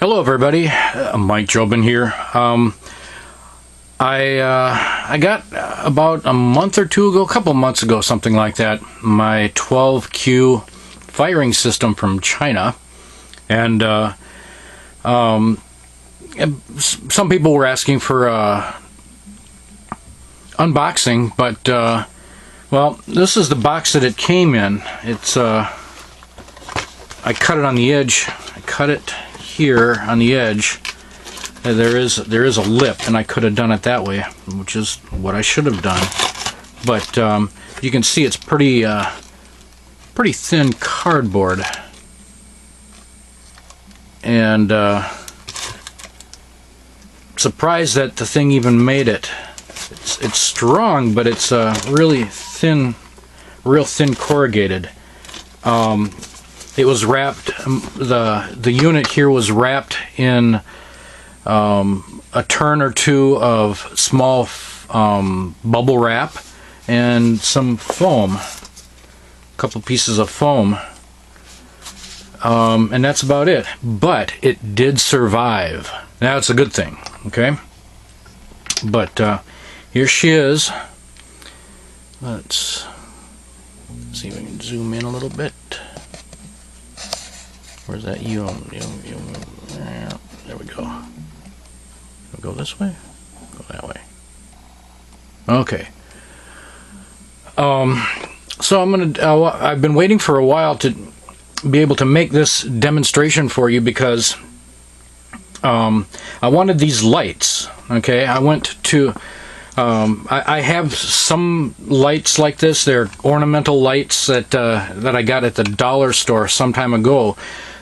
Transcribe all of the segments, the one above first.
Hello everybody, Mike Jobin here. I got about a month or two ago, a couple months ago, something like that, my 12Q firing system from China, and some people were asking for unboxing, but well, this is the box that it came in. It's I cut it on the edge. I cut it here on the edge. There is a lip, and I could have done it that way, which is what I should have done. But you can see it's pretty thin cardboard, and surprised that the thing even made it. It's strong, but it's really thin, real thin corrugated. It was wrapped. The unit here was wrapped in a turn or two of small bubble wrap and some foam, a couple pieces of foam, and that's about it. But it did survive. Now it's a good thing, okay? But here she is. Let's see if we can zoom in a little bit. Where's that U? There we go. Go this way? Go that way. Okay. So I'm gonna. I've been waiting for a while to be able to make this demonstration for you because I wanted these lights. Okay, I went to. I have some lights like this. They're ornamental lights that I got at the dollar store some time ago.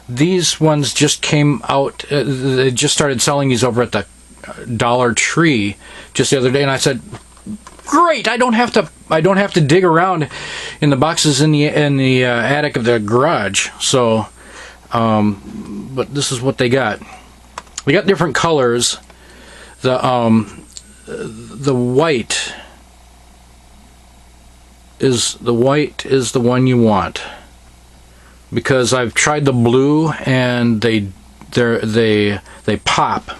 These ones just came out. They just started selling these over at the Dollar Tree just the other day, and I said, "Great! I don't have to dig around in the boxes in the attic of the garage." So, but this is what they got. We got different colors. The white is the one you want, because I've tried the blue and they pop.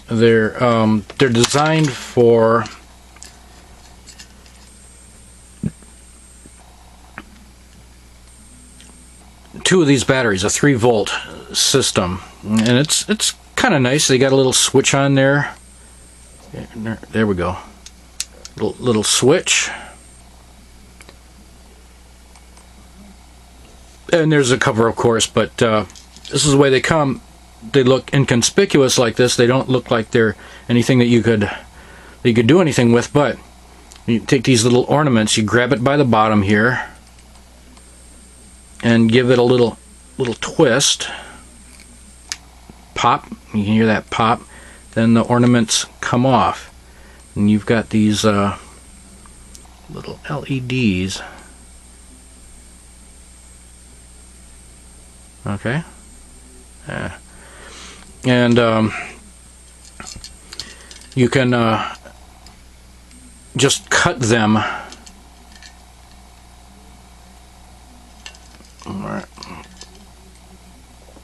They're designed for two of these batteries, a 3-volt system, and it's kind of nice. They got a little switch on there. There we go. Little switch. And there's a cover, of course, but this is the way they come. They look inconspicuous like this. They don't look like they're anything that you could do anything with, but you take these little ornaments, you grab it by the bottom here and give it a little twist. Pop. You can hear that pop. Then the ornaments come off, and you've got these little LEDs. Okay. And you can just cut them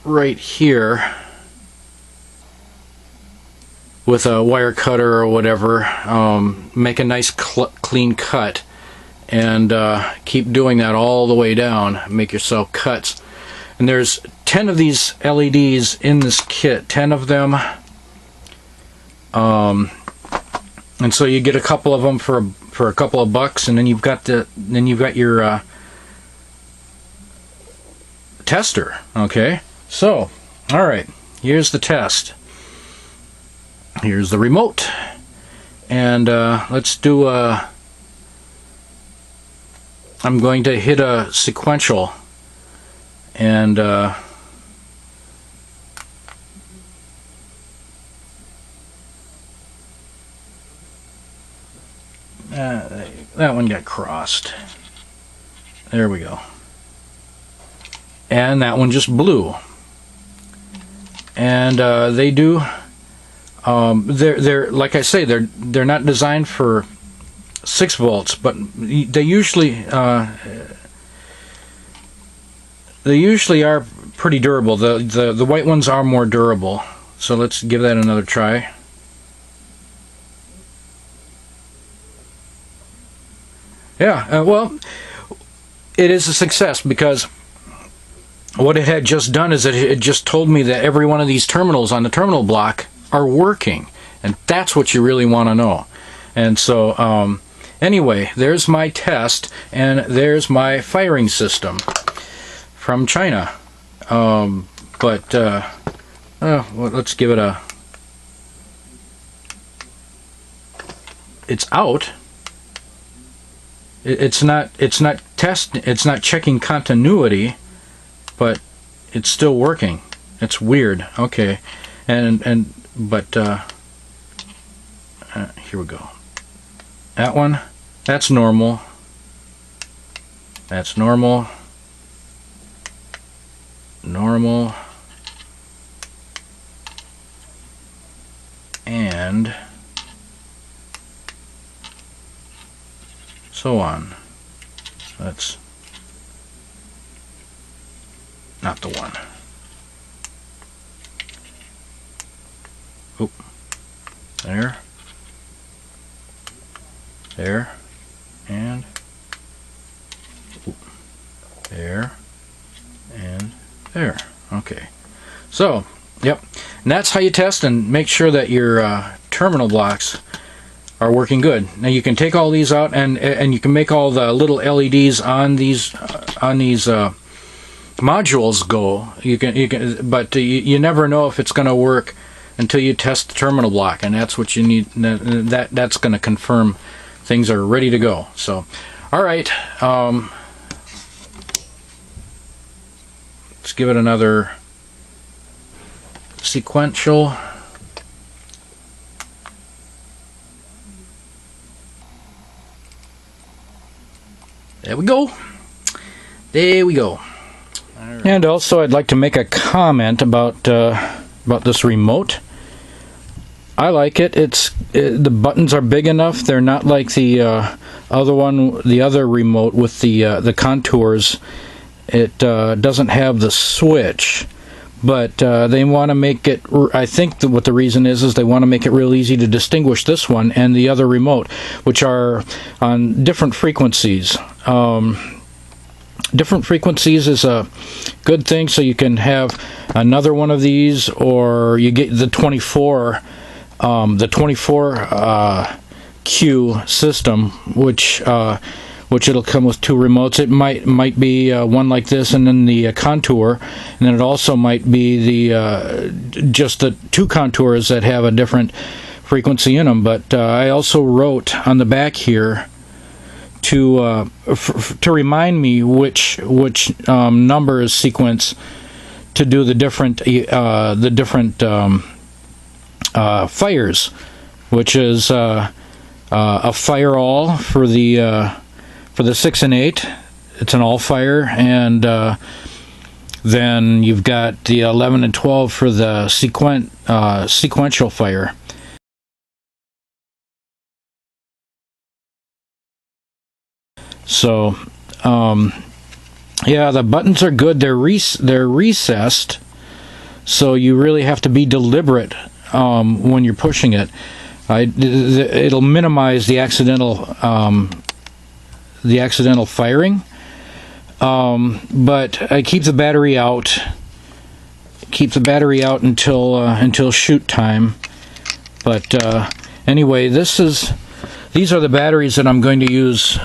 right here with a wire cutter or whatever. Make a nice clean cut, and keep doing that all the way down. Make yourself cuts. And there's 10 of these LEDs in this kit, 10 of them. And so you get a couple of them for a couple of bucks, and then you've got your tester. Okay, so all right, here's the test. Here's the remote, and let's do a. I'm going to hit a sequential. And that one got crossed. There we go. And that one just blew. And they do. They're like I say, they're not designed for 6 volts, but they usually are pretty durable. The white ones are more durable. So let's give that another try. Yeah, well, it is a success, because what it had just done is it just told me that every one of these terminals on the terminal block are working, and that's what you really want to know. And so anyway, there's my test, and there's my firing system from China. Well, let's give it a... It's out. It's not checking continuity, but it's still working. It's weird. Okay, but here we go. That one, that's normal. That's normal. Normal. And so on. So that's not the one. Oop. There. There. And oop. There. And there. Okay. So, yep. And that's how you test and make sure that your terminal blocks are working good. Now you can take all these out, and you can make all the little LEDs on these modules go. You can, but you never know if it's going to work until you test the terminal block, and that's what you need. That's going to confirm things are ready to go. So, all right, let's give it another sequential. There we go. There we go. Right. And also, I'd like to make a comment about this remote. I like it. The buttons are big enough. They're not like the other remote with the contours. It doesn't have the switch, but they want to make it. I think what the reason is they want to make it real easy to distinguish this one and the other remote, which are on different frequencies. Different frequencies is a good thing, so you can have another one of these, or you get the 24 Q system, which it'll come with two remotes. It might be one like this, and then the contour, and then it also might be the just the two contours that have a different frequency in them. But I also wrote on the back here to remind me which number is sequence to do the different fires, which is a fire all for the 6 and 8. It's an all fire, and then you've got the 11 and 12 for the sequential fire. So, yeah, the buttons are good. They're recessed, so you really have to be deliberate when you're pushing it. It'll minimize the accidental firing, but I keep the battery out. Keep the battery out until shoot time. But anyway, these are the batteries that I'm going to use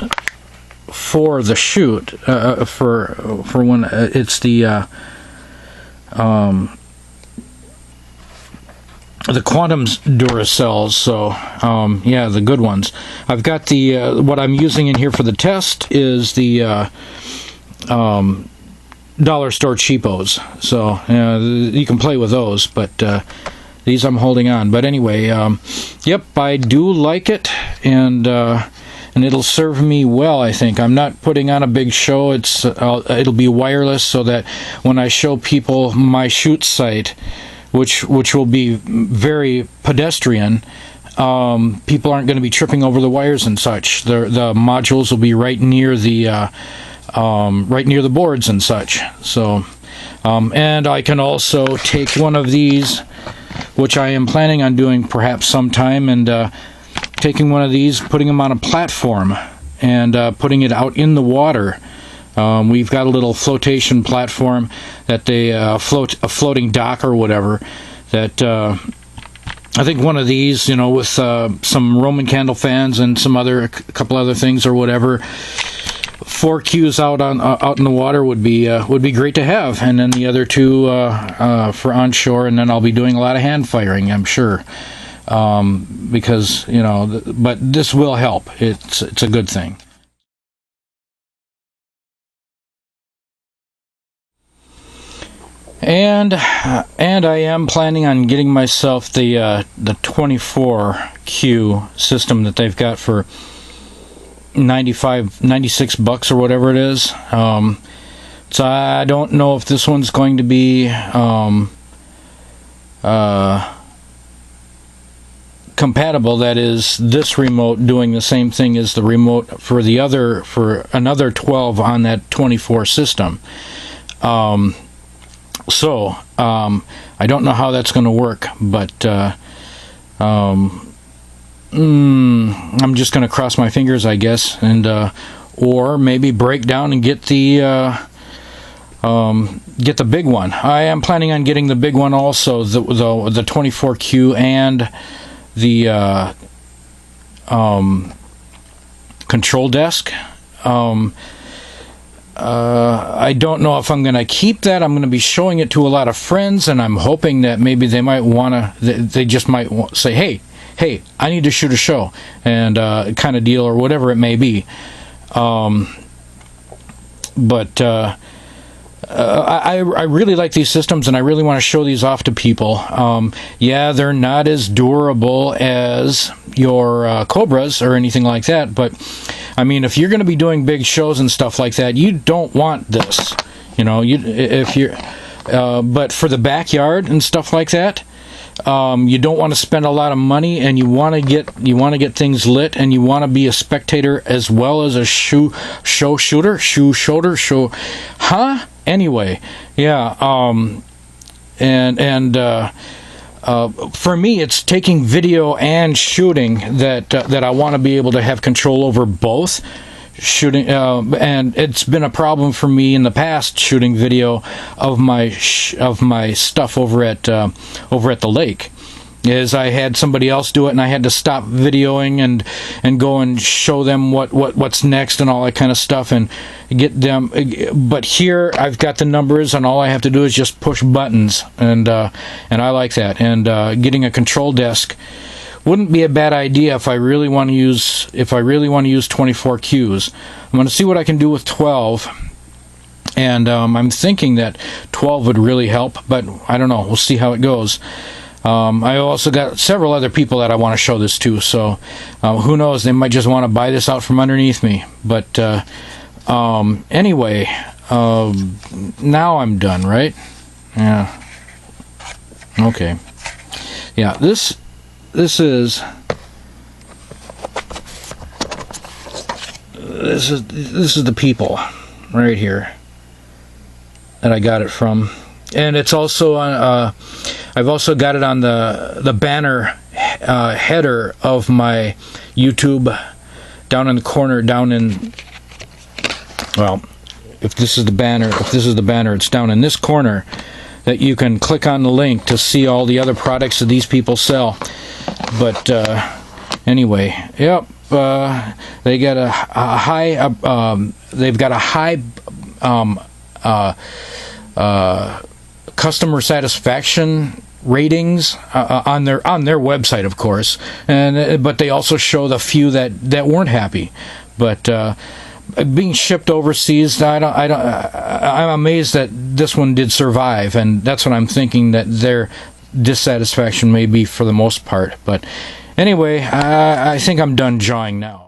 for the shoot, for when it's the Quantum Duracells. So yeah, the good ones. I've got the what I'm using in here for the test is the dollar store cheapos. So you can play with those, but these I'm holding on. But anyway, yep, I do like it, and it'll serve me well, I think. I'm not putting on a big show. It'll be wireless, so that when I show people my shoot site, which will be very pedestrian, people aren't going to be tripping over the wires and such. The modules will be right near the boards and such. So And I can also take one of these, which I am planning on doing perhaps sometime, and taking one of these, putting them on a platform, and putting it out in the water. We've got a little flotation platform that they float, a floating dock or whatever, that I think one of these, you know, with some Roman candle fans and some other, a couple other things or whatever, 4 cues out in the water would be great to have, and then the other 2 for onshore, and then I'll be doing a lot of hand firing, I'm sure, because, you know, but this will help. It's a good thing. And I am planning on getting myself the 24 cue system that they've got for $96 or whatever it is. So I don't know if this one's going to be compatible. That is, this remote doing the same thing as the remote for another 12 on that 24 system. So I don't know how that's going to work, but I'm just going to cross my fingers, I guess, and or maybe break down and get the big one. I am planning on getting the big one also, the 24Q and the control desk. I don't know if I'm going to keep that. I'm going to be showing it to a lot of friends, and I'm hoping that maybe they might want to, they just might say, hey, I need to shoot a show, and kind of deal, or whatever it may be. But I really like these systems, and I really want to show these off to people. Yeah, they're not as durable as your Cobras or anything like that, but I mean, if you're going to be doing big shows and stuff like that, you don't want this, you know. But for the backyard and stuff like that, you don't want to spend a lot of money, and you want to get things lit, and you want to be a spectator as well as a show shooter. Anyway, yeah. For me, it's taking video and shooting that I want to be able to have control over both. Shooting, and it's been a problem for me in the past shooting video of my stuff over at the lake. Is I had somebody else do it, and I had to stop videoing and go and show them what's next and all that kind of stuff, and get them. But here I've got the numbers, and all I have to do is just push buttons, and I like that. And getting a control desk wouldn't be a bad idea if I really want to use 24 cues. I'm going to see what I can do with 12. And I'm thinking that 12 would really help, but I don't know. We'll see how it goes. I also got several other people that I want to show this to, so who knows, they might just want to buy this out from underneath me. But anyway, now I'm done, right? Yeah. Okay. Yeah, this is the people right here that I got it from. And it's also on, I've also got it on the banner header of my YouTube, down in the corner, well, if this is the banner, it's down in this corner, that you can click on the link to see all the other products that these people sell. But anyway, yep, they got a high, they've got a high customer satisfaction ratings on their website, of course, but they also show the few that weren't happy. But being shipped overseas, I'm amazed that this one did survive, and that's what I'm thinking, that their dissatisfaction may be for the most part. But anyway, I think I'm done jawing now.